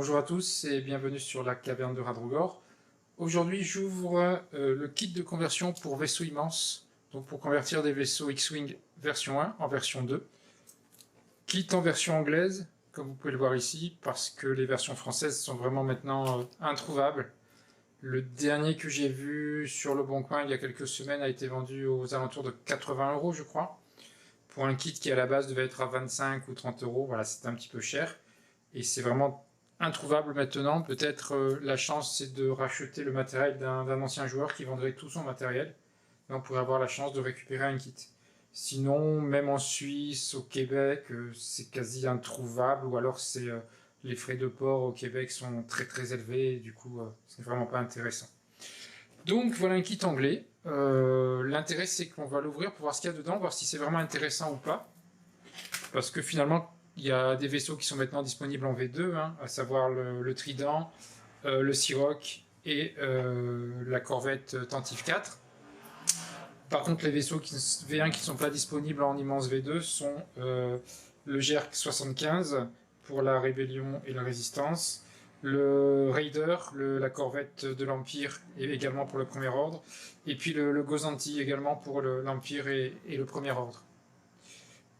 Bonjour à tous et bienvenue sur la caverne de Radrogor. Aujourd'hui j'ouvre le kit de conversion pour vaisseau immense, donc pour convertir des vaisseaux X-Wing version 1 en version 2. Kit en version anglaise, comme vous pouvez le voir ici, parce que les versions françaises sont vraiment maintenant introuvables. Le dernier que j'ai vu sur le Bon Coin il y a quelques semaines a été vendu aux alentours de 80 € je crois, pour un kit qui à la base devait être à 25 ou 30 €, voilà, c'était un petit peu cher. Et c'est vraiment introuvable maintenant. Peut-être la chance c'est de racheter le matériel d'un ancien joueur qui vendrait tout son matériel. Et on pourrait avoir la chance de récupérer un kit. Sinon, même en Suisse, au Québec, c'est quasi introuvable. Ou alors les frais de port au Québec sont très très élevés. Et du coup, c'est vraiment pas intéressant. Donc voilà un kit anglais. L'intérêt c'est qu'on va l'ouvrir pour voir ce qu'il y a dedans, voir si c'est vraiment intéressant ou pas. Parce que finalement, il y a des vaisseaux qui sont maintenant disponibles en V2, à savoir le Trident, le Seahawk et la corvette Tantive 4. Par contre, les vaisseaux V1 qui ne sont pas disponibles en immense V2 sont le GR 75 pour la Rébellion et la Résistance, le Raider, la corvette de l'Empire, et également pour le Premier Ordre, et puis le Gozanti également pour l'Empire et le Premier Ordre.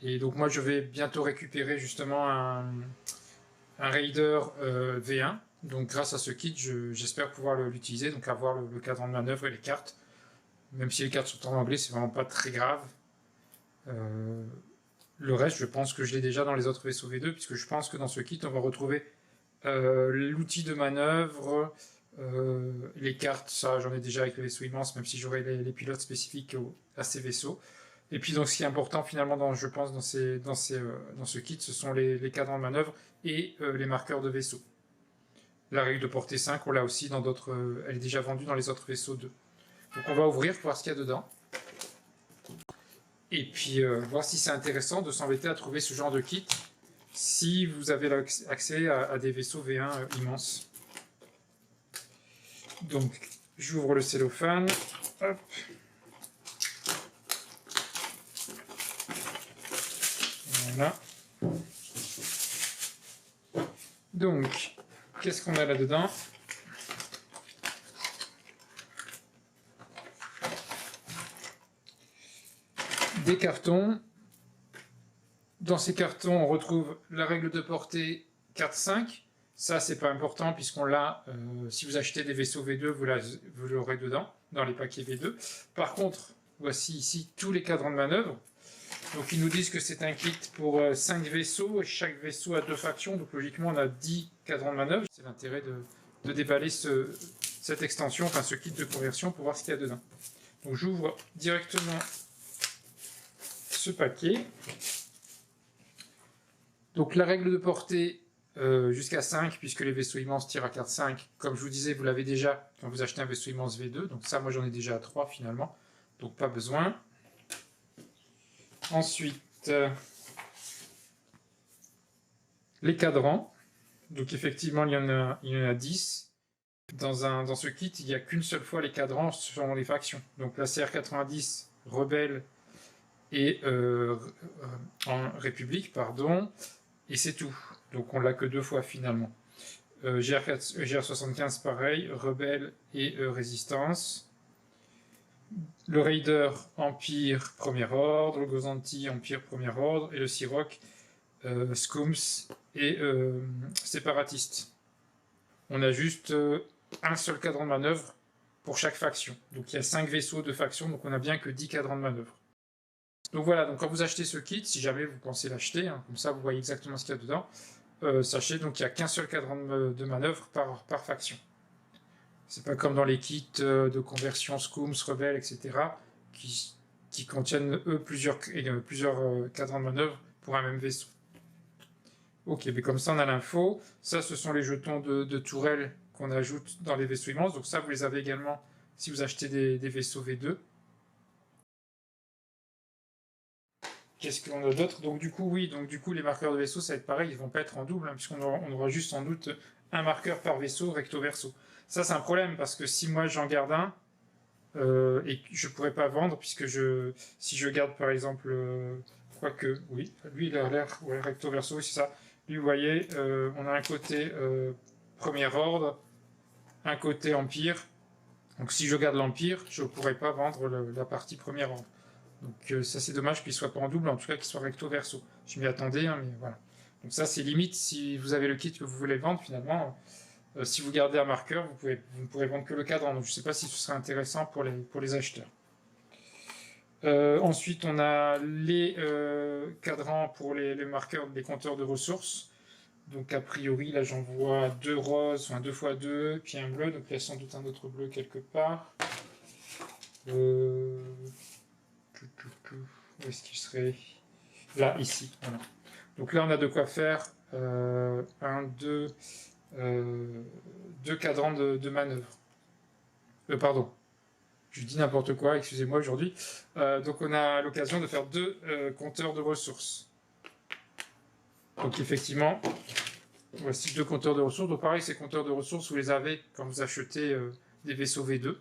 Et donc moi je vais bientôt récupérer justement un Raider V1, donc grâce à ce kit j'espère pouvoir l'utiliser, donc avoir le cadran de manœuvre et les cartes. Même si les cartes sont en anglais, c'est vraiment pas très grave. Le reste, je pense que je l'ai déjà dans les autres vaisseaux V2, puisque je pense que dans ce kit, on va retrouver l'outil de manœuvre, les cartes, ça j'en ai déjà avec le vaisseau immense, même si j'aurai les pilotes spécifiques à ces vaisseaux. Et puis donc ce qui est important finalement, je pense, dans ce kit, ce sont les cadrans de manœuvre et les marqueurs de vaisseau. La règle de portée 5, on l'a aussi dans d'autres, elle est déjà vendue dans les autres vaisseaux 2. Donc on va ouvrir pour voir ce qu'il y a dedans. Et puis voir si c'est intéressant de s'embêter à trouver ce genre de kit si vous avez accès à des vaisseaux V1 immenses. Donc j'ouvre le cellophane. Hop. Voilà. Donc, qu'est-ce qu'on a là-dedans ? Des cartons. Dans ces cartons, on retrouve la règle de portée carte 5. Ça, c'est pas important puisqu'on l'a, si vous achetez des vaisseaux V2, vous l'aurez dedans, dans les paquets V2. Par contre, voici ici tous les cadrans de manœuvre. Donc ils nous disent que c'est un kit pour 5 vaisseaux, et chaque vaisseau a 2 factions, donc logiquement on a 10 cadrans de manœuvre. C'est l'intérêt de déballer cette extension, enfin ce kit de conversion pour voir ce qu'il y a dedans. Donc j'ouvre directement ce paquet. Donc la règle de portée jusqu'à 5, puisque les vaisseaux immenses tirent à carte 5, comme je vous disais, vous l'avez déjà quand vous achetez un vaisseau immense V2, donc ça moi j'en ai déjà à 3 finalement, donc pas besoin. Ensuite, les cadrans. Donc effectivement, il y en a 10. Dans ce kit, il n'y a qu'une seule fois les cadrans selon les factions. Donc la CR90, Rebelle et en République, pardon. Et c'est tout. Donc on l'a que 2 fois finalement. GR75 pareil, Rebelle et Résistance. Le Raider, Empire, Premier Ordre, le Gozanti, Empire, Premier Ordre, et le Seahawk, Scums et Séparatiste. On a juste un seul cadran de manœuvre pour chaque faction. Donc il y a 5 vaisseaux de faction, donc on a bien que 10 cadrans de manœuvre. Donc voilà, donc quand vous achetez ce kit, si jamais vous pensez l'acheter, comme ça vous voyez exactement ce qu'il y a dedans, sachez donc qu'il n'y a qu'un seul cadran de manœuvre par faction. C'est pas comme dans les kits de conversion Scums, Rebelle, etc. qui contiennent eux plusieurs cadrans de manœuvre pour un même vaisseau. Ok, mais comme ça on a l'info. Ça, ce sont les jetons de tourelle qu'on ajoute dans les vaisseaux immenses. Donc ça, vous les avez également si vous achetez des vaisseaux V2. Qu'est-ce qu'on a d'autre ? Donc du coup, oui, les marqueurs de vaisseau, ça va être pareil, ils vont pas être en double, puisqu'on aura juste sans doute un marqueur par vaisseau, recto-verso. Ça, c'est un problème, parce que si moi j'en garde un, et je pourrais pas vendre, puisque si je garde par exemple, quoique, oui, lui il a l'air, ouais, recto-verso, oui, c'est ça, Lui, vous voyez, on a un côté premier ordre, un côté empire. Donc si je garde l'empire, je ne pourrais pas vendre la partie premier ordre. Donc ça c'est dommage qu'il ne soit pas en double, en tout cas qu'il soit recto verso. Je m'y attendais, hein, mais voilà. Donc ça c'est limite si vous avez le kit que vous voulez vendre finalement. Si vous gardez un marqueur, vous ne pourrez vendre que le cadran. Donc je ne sais pas si ce serait intéressant pour les acheteurs. Ensuite, on a les cadrans pour les marqueurs, les compteurs de ressources. Donc a priori, là j'en vois 2 roses, enfin 2 x 2, puis un bleu, donc il y a sans doute un autre bleu quelque part. Où est-ce qu'il serait? Là, ici, voilà. Donc là on a de quoi faire 2 cadrans de manœuvre. Pardon, je dis n'importe quoi, excusez-moi aujourd'hui. Donc on a l'occasion de faire 2 compteurs de ressources. Donc effectivement, voici 2 compteurs de ressources. Donc pareil, ces compteurs de ressources, vous les avez quand vous achetez des vaisseaux V2.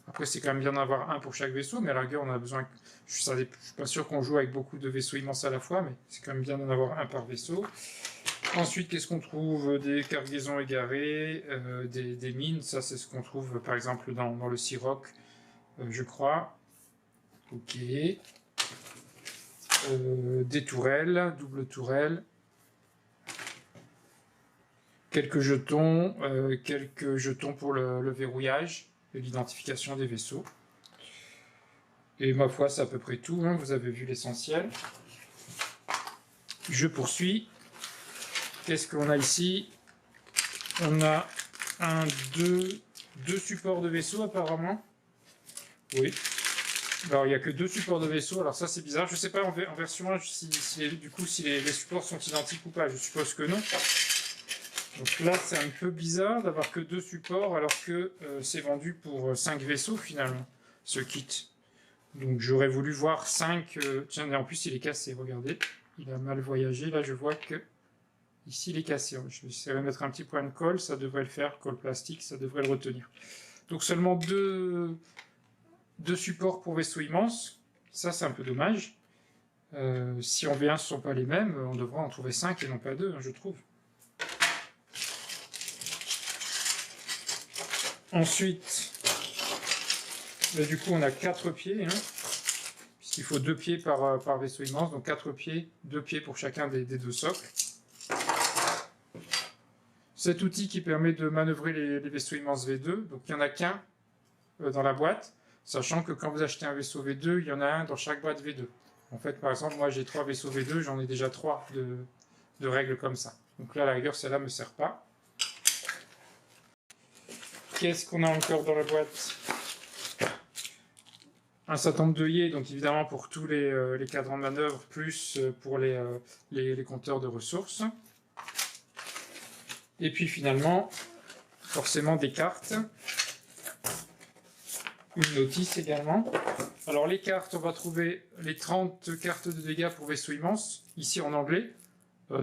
Après, c'est quand même bien d'en avoir un pour chaque vaisseau, mais à la rigueur, on a besoin... Je suis pas sûr qu'on joue avec beaucoup de vaisseaux immenses à la fois, mais c'est quand même bien d'en avoir un par vaisseau. Ensuite, qu'est-ce qu'on trouve? Des cargaisons égarées, des mines. Ça, c'est ce qu'on trouve, par exemple, dans le Siroc, je crois. Ok. Des tourelles, double tourelle. Quelques jetons pour le verrouillage et l'identification des vaisseaux. Et ma foi, c'est à peu près tout, hein, vous avez vu l'essentiel. Je poursuis. Qu'est-ce qu'on a ici? On a deux supports de vaisseaux apparemment. Oui. Alors il n'y a que 2 supports de vaisseaux, alors ça c'est bizarre. Je ne sais pas en version 1 si les supports sont identiques ou pas, je suppose que non. Donc là, c'est un peu bizarre d'avoir que 2 supports alors que c'est vendu pour 5 vaisseaux finalement, ce kit. Donc j'aurais voulu voir 5... tiens, en plus il est cassé, regardez. Il a mal voyagé, là je vois que... Ici il est cassé. Je vais essayer de mettre un petit point de colle, ça devrait le faire, colle plastique, ça devrait le retenir. Donc seulement 2 supports pour vaisseau immense, ça c'est un peu dommage. Si en V1 ce ne sont pas les mêmes, on devrait en trouver 5 et non pas 2, hein, je trouve. Ensuite, là, du coup, on a 4 pieds, hein, puisqu'il faut 2 pieds par vaisseau immense, donc 4 pieds, 2 pieds pour chacun des 2 socles. Cet outil qui permet de manœuvrer les vaisseaux immenses V2, donc il n'y en a qu'un dans la boîte, sachant que quand vous achetez un vaisseau V2, il y en a un dans chaque boîte V2. En fait, par exemple, moi j'ai 3 vaisseaux V2, j'en ai déjà 3 de règles comme ça. Donc là, à la rigueur, celle-là ne me sert pas. Qu'est-ce qu'on a encore dans la boîte? Un certain nombre d'œillets, donc évidemment pour tous les cadrans de manœuvre, plus pour les compteurs de ressources. Et puis finalement, forcément des cartes. Une notice également. Alors les cartes, on va trouver les 30 cartes de dégâts pour vaisseau immense, ici en anglais.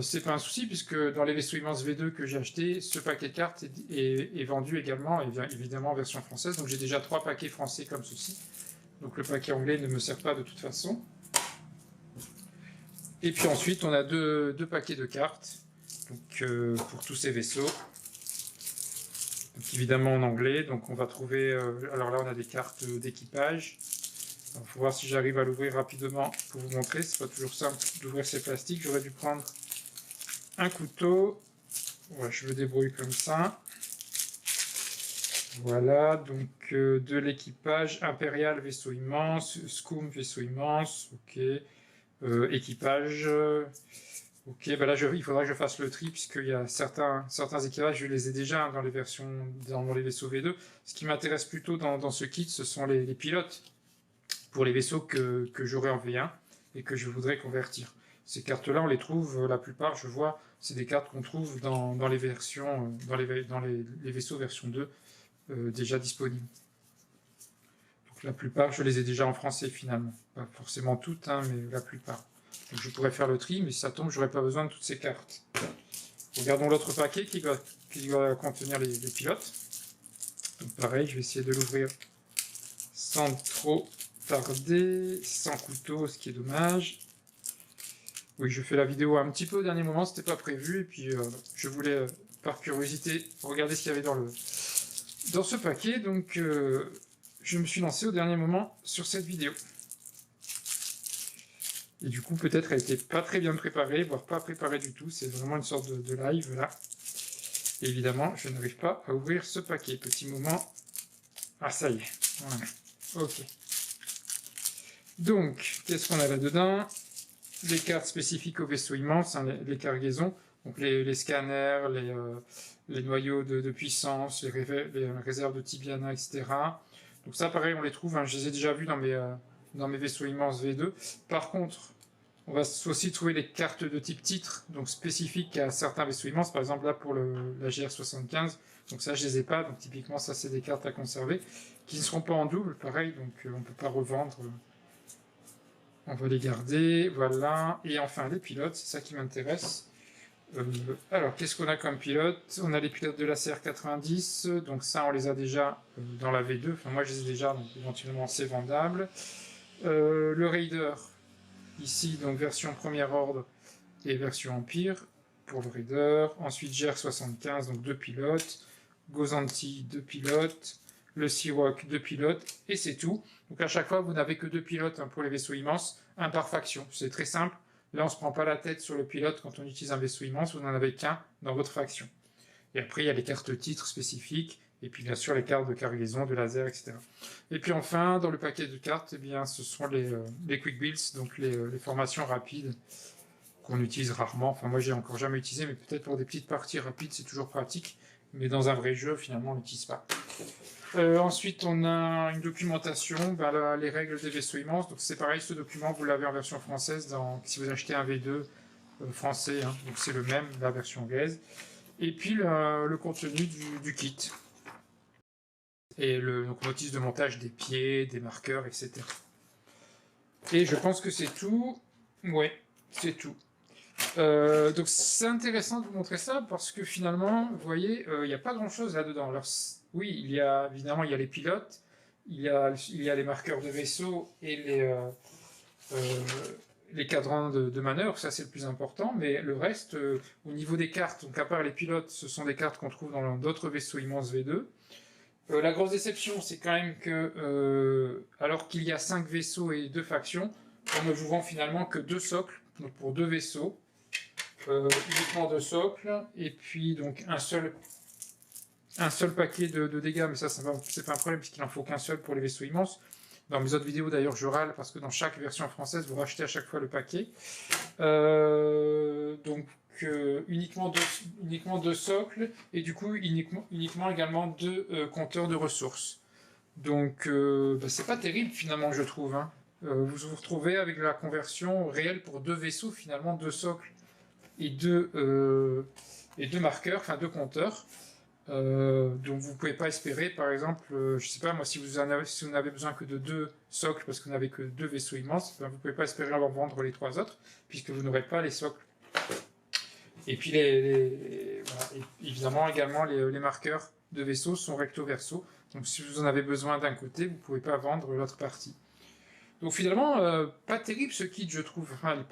C'est pas un souci puisque dans les vaisseaux immenses V2 que j'ai acheté, ce paquet de cartes est vendu également, et évidemment en version française. Donc j'ai déjà 3 paquets français comme ceci. Donc le paquet anglais ne me sert pas de toute façon. Et puis ensuite on a deux paquets de cartes donc, pour tous ces vaisseaux. Donc évidemment en anglais. Donc on va trouver... alors là on a des cartes d'équipage. Il faut voir si j'arrive à l'ouvrir rapidement pour vous montrer. C'est pas toujours simple d'ouvrir ces plastiques. J'aurais dû prendre un couteau. Ouais, je me débrouille comme ça. Voilà, donc de l'équipage, Impérial, vaisseau immense, Scum, vaisseau immense, ok, équipage, ok, bah là il faudra que je fasse le tri, puisqu'il y a certains équipages, je les ai déjà dans les versions, dans les vaisseaux V2. Ce qui m'intéresse plutôt dans ce kit, ce sont les pilotes, pour les vaisseaux que j'aurai en V1, et que je voudrais convertir. Ces cartes-là, on les trouve, la plupart, je vois, c'est des cartes qu'on trouve dans les versions, dans les vaisseaux version 2, déjà disponibles. Donc la plupart, je les ai déjà en français finalement. Pas forcément toutes, hein, mais la plupart. Donc je pourrais faire le tri, mais si ça tombe, j'aurais pas besoin de toutes ces cartes. Regardons l'autre paquet qui doit contenir les pilotes. Donc pareil, je vais essayer de l'ouvrir sans trop tarder, sans couteau, ce qui est dommage. Oui, je fais la vidéo un petit peu au dernier moment, c'était pas prévu, et puis je voulais, par curiosité, regarder ce qu'il y avait dans ce paquet, donc je me suis lancé au dernier moment sur cette vidéo. Et du coup, peut-être elle était pas très bien préparée, voire pas préparée du tout, c'est vraiment une sorte de live, là. Et évidemment, je n'arrive pas à ouvrir ce paquet. Petit moment. Ah, ça y est. Voilà. Ok. Donc, qu'est-ce qu'on a là-dedans? Les cartes spécifiques au vaisseau immense, hein, les cargaisons, donc les scanners, les noyaux de puissance, les réserves de Tibiana, etc. Donc ça, pareil, on les trouve, hein, je les ai déjà vus dans mes vaisseaux immenses V2. Par contre, on va aussi trouver les cartes de type titre, donc spécifiques à certains vaisseaux immenses, par exemple là pour la GR75, donc ça je les ai pas, donc typiquement ça c'est des cartes à conserver, qui ne seront pas en double, pareil, donc on peut pas revendre. On va les garder, voilà. Et enfin, les pilotes, c'est ça qui m'intéresse. Alors, qu'est-ce qu'on a comme pilote? On a les pilotes de la CR90, donc ça, on les a déjà dans la V2. Enfin, moi, je les ai déjà, donc éventuellement, c'est vendable. Le Raider, ici, donc version premier ordre et version Empire pour le Raider. Ensuite, GR75, donc 2 pilotes. Gozanti, 2 pilotes. Le Seawalk, 2 pilotes, et c'est tout. Donc à chaque fois, vous n'avez que 2 pilotes pour les vaisseaux immenses, un par faction. C'est très simple. Là, on ne se prend pas la tête sur le pilote quand on utilise un vaisseau immense, vous n'en avez qu'un dans votre faction. Et après, il y a les cartes titres spécifiques, et puis bien sûr les cartes de cargaison, de laser, etc. Et puis enfin, dans le paquet de cartes, eh bien, ce sont les quick builds, donc les formations rapides qu'on utilise rarement. Enfin, moi, j'ai encore jamais utilisé, mais peut-être pour des petites parties rapides, c'est toujours pratique. Mais dans un vrai jeu, finalement, on l'utilise pas. Ensuite, on a une documentation, les règles des vaisseaux immenses. Donc c'est pareil, ce document, vous l'avez en version française si vous achetez un V2 français, hein, donc c'est le même, la version anglaise. Et puis le contenu du kit. Et donc notice de montage des pieds, des marqueurs, etc. Et je pense que c'est tout. Ouais, c'est tout. Donc c'est intéressant de vous montrer ça parce que finalement, vous voyez, il n'y a pas grand chose là-dedans. Alors oui, évidemment il y a les pilotes, il y a les marqueurs de vaisseau et les cadrans de manœuvre, ça c'est le plus important, mais le reste, au niveau des cartes, donc à part les pilotes, ce sont des cartes qu'on trouve dans d'autres vaisseaux immenses V2. La grosse déception, c'est quand même que, alors qu'il y a 5 vaisseaux et 2 factions, on ne vous vend finalement que 2 socles, donc pour 2 vaisseaux. Uniquement 2 socles, et puis donc un seul paquet de dégâts, mais ça c'est pas un problème puisqu'il en faut qu'un seul pour les vaisseaux immenses. Dans mes autres vidéos d'ailleurs je râle parce que dans chaque version française vous rachetez à chaque fois le paquet. Donc uniquement 2 socles, et du coup uniquement également 2 compteurs de ressources. Donc c'est pas terrible finalement, je trouve, hein. Vous vous retrouvez avec la conversion réelle pour 2 vaisseaux, finalement 2 socles et 2 marqueurs, enfin 2 compteurs. Donc vous pouvez pas espérer, par exemple, je sais pas moi, si vous n'avez besoin que de 2 socles parce que vous n'avez que 2 vaisseaux immenses, ben vous pouvez pas espérer avoir vendre les 3 autres puisque vous n'aurez pas les socles. Et puis voilà. Et évidemment également les marqueurs de vaisseaux sont recto verso. Donc si vous en avez besoin d'un côté, vous pouvez pas vendre l'autre partie. Donc finalement, pas terrible ce kit, je trouve. Enfin,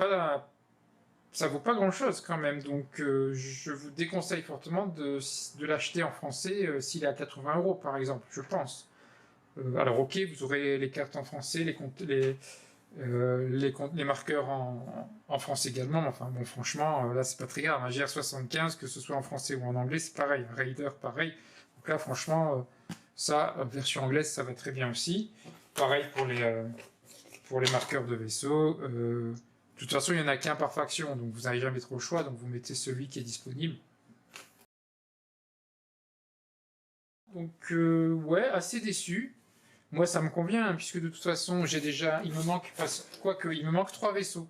ça vaut pas grand chose quand même, donc je vous déconseille fortement de l'acheter en français s'il est à 80 € par exemple, je pense. Alors ok, vous aurez les cartes en français, les marqueurs en français également, mais enfin bon, franchement, là c'est pas très grave. Un GR75, que ce soit en français ou en anglais, c'est pareil. Un Raider, pareil. Donc là, franchement, ça, version anglaise, ça va très bien aussi. Pareil pour les marqueurs de vaisseau. De toute façon, il n'y en a qu'un par faction, donc vous n'avez jamais trop le choix, donc vous mettez celui qui est disponible. Donc, ouais, assez déçu. Moi, ça me convient, hein, puisque de toute façon, il me manque 3 vaisseaux.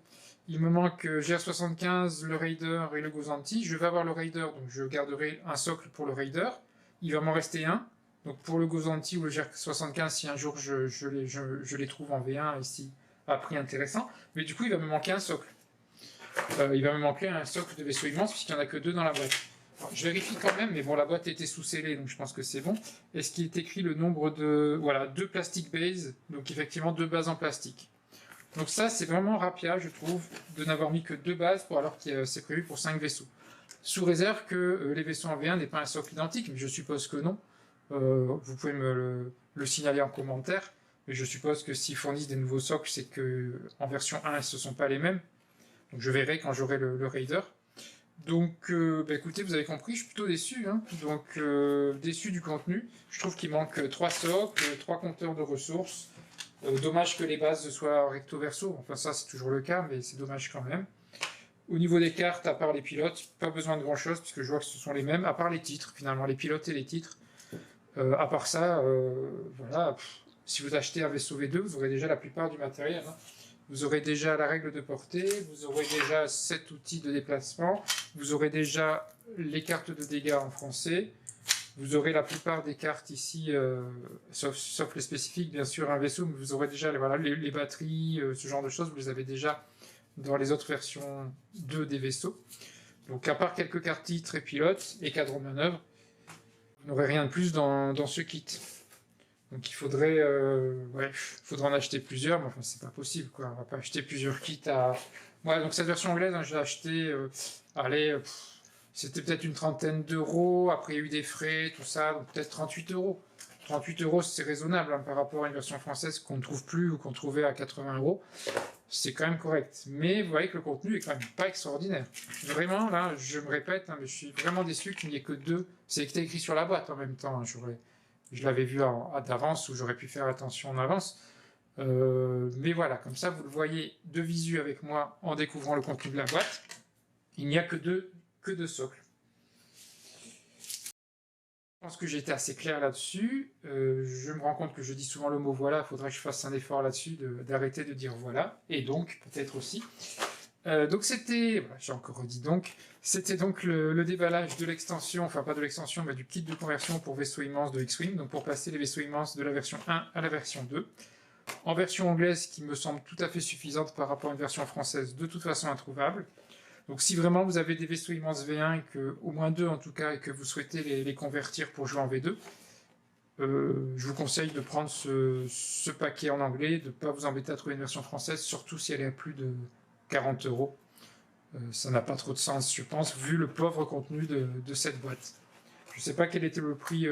Il me manque GR75, le Raider et le Gozanti. Je vais avoir le Raider, donc je garderai un socle pour le Raider. Il va m'en rester un. Donc pour le Gozanti ou le GR75, si un jour je les trouve en V1 ici, à prix intéressant. Mais du coup, il va me manquer un socle. Il va me manquer un socle de vaisseau immense, puisqu'il n'y en a que 2 dans la boîte. Alors, je vérifie quand même, mais bon, la boîte était sous-scellée, donc je pense que c'est bon. Est-ce qu'il est écrit le nombre de... Voilà, 2 plastic bases, donc effectivement 2 bases en plastique. Donc ça, c'est vraiment rapia, je trouve, de n'avoir mis que 2 bases, alors que c'est prévu pour 5 vaisseaux. Sous réserve que les vaisseaux en V1 n'aient pas un socle identique, mais je suppose que non. Vous pouvez me le signaler en commentaire, mais je suppose que s'ils fournissent des nouveaux socles, c'est que en version 1, ce ne sont pas les mêmes. Donc je verrai quand j'aurai le Raider. Donc écoutez, vous avez compris, je suis plutôt déçu. Hein. Donc déçu du contenu. Je trouve qu'il manque 3 socles, 3 compteurs de ressources. Dommage que les bases soient recto verso. Enfin ça c'est toujours le cas, mais c'est dommage quand même. Au niveau des cartes, à part les pilotes, pas besoin de grand chose, puisque je vois que ce sont les mêmes, à part les titres, finalement, les pilotes et les titres. À part ça, voilà, si vous achetez un vaisseau V2, vous aurez déjà la plupart du matériel. Hein. Vous aurez déjà la règle de portée, vous aurez déjà 7 outils de déplacement, vous aurez déjà les cartes de dégâts en français, vous aurez la plupart des cartes ici, sauf les spécifiques, bien sûr, un vaisseau, mais vous aurez déjà voilà, les batteries, ce genre de choses, vous les avez déjà dans les autres versions 2 des vaisseaux. Donc à part quelques cartes titres et pilotes et cadres manœuvre, vous n'aurez rien de plus dans ce kit. Donc il faudrait, faudrait en acheter plusieurs, mais enfin c'est pas possible quoi. On va pas acheter plusieurs kits à. Ouais, donc cette version anglaise, hein, je l'ai acheté, c'était peut-être une trentaine d'euros. Après il y a eu des frais, tout ça, donc peut-être 38 euros. 38 euros c'est raisonnable hein, par rapport à une version française qu'on ne trouve plus ou qu'on trouvait à 80 euros. C'est quand même correct. Mais vous voyez que le contenu est quand même pas extraordinaire. Vraiment, là, je me répète, hein, mais je suis vraiment déçu qu'il n'y ait que 2. C'est écrit sur la boîte en même temps. Hein, je l'avais vu d'avance ou j'aurais pu faire attention en avance. Mais voilà, comme ça, vous le voyez de visu avec moi en découvrant le contenu de la boîte. Il n'y a que deux socles. Je pense que j'ai été assez clair là-dessus. Je me rends compte que je dis souvent le mot voilà, il faudrait que je fasse un effort là-dessus, d'arrêter de dire voilà, et donc, peut-être aussi. Donc c'était, voilà, j'ai encore redit donc, c'était donc le déballage de l'extension, enfin pas de l'extension, mais du kit de conversion pour vaisseau immense de X-Wing, donc pour passer les vaisseaux immenses de la version 1 à la version 2. En version anglaise, qui me semble tout à fait suffisante par rapport à une version française, de toute façon introuvable. Donc si vraiment vous avez des vaisseaux immenses V1, et que, au moins 2 en tout cas, et que vous souhaitez les convertir pour jouer en V2, je vous conseille de prendre ce paquet en anglais, de ne pas vous embêter à trouver une version française, surtout si elle est à plus de 40 euros. Ça n'a pas trop de sens, je pense, vu le pauvre contenu de cette boîte. Je ne sais pas quel était le prix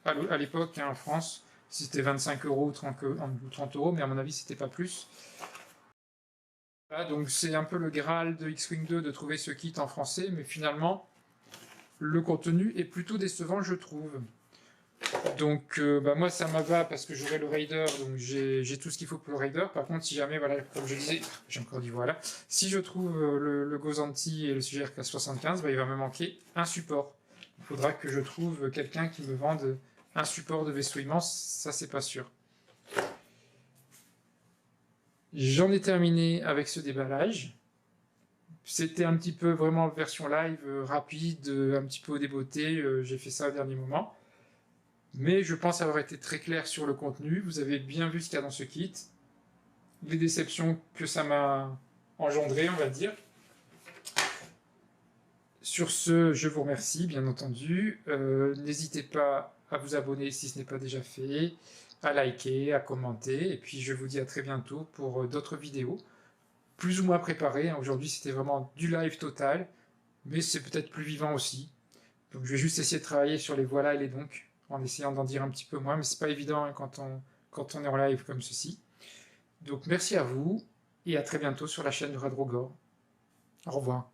à l'époque hein, en France, si c'était 25 euros ou 30 euros, mais à mon avis, c'était pas plus. Voilà, donc c'est un peu le Graal de X-Wing 2 de trouver ce kit en français, mais finalement, le contenu est plutôt décevant, je trouve. Donc moi ça me va parce que j'aurai le Raider, donc j'ai tout ce qu'il faut pour le Raider. Par contre si jamais, voilà, comme je disais, j'ai encore dit voilà, si je trouve le Gozanti et le CGRK 75, il va me manquer un support. Il faudra que je trouve quelqu'un qui me vende un support de vaisseau immense, ça c'est pas sûr. J'en ai terminé avec ce déballage. C'était un petit peu vraiment version live, rapide, un petit peu au débeauté, j'ai fait ça au dernier moment. Mais je pense avoir été très clair sur le contenu. Vous avez bien vu ce qu'il y a dans ce kit. Les déceptions que ça m'a engendré, on va dire. Sur ce, je vous remercie, bien entendu. N'hésitez pas à vous abonner si ce n'est pas déjà fait, à liker, à commenter. Et puis je vous dis à très bientôt pour d'autres vidéos, plus ou moins préparées. Aujourd'hui, c'était vraiment du live total, mais c'est peut-être plus vivant aussi. Donc je vais juste essayer de travailler sur les voilà et les donc, en essayant d'en dire un petit peu moins, mais c'est pas évident hein, quand on est en live comme ceci. Donc merci à vous, et à très bientôt sur la chaîne de Radrogor. Au revoir.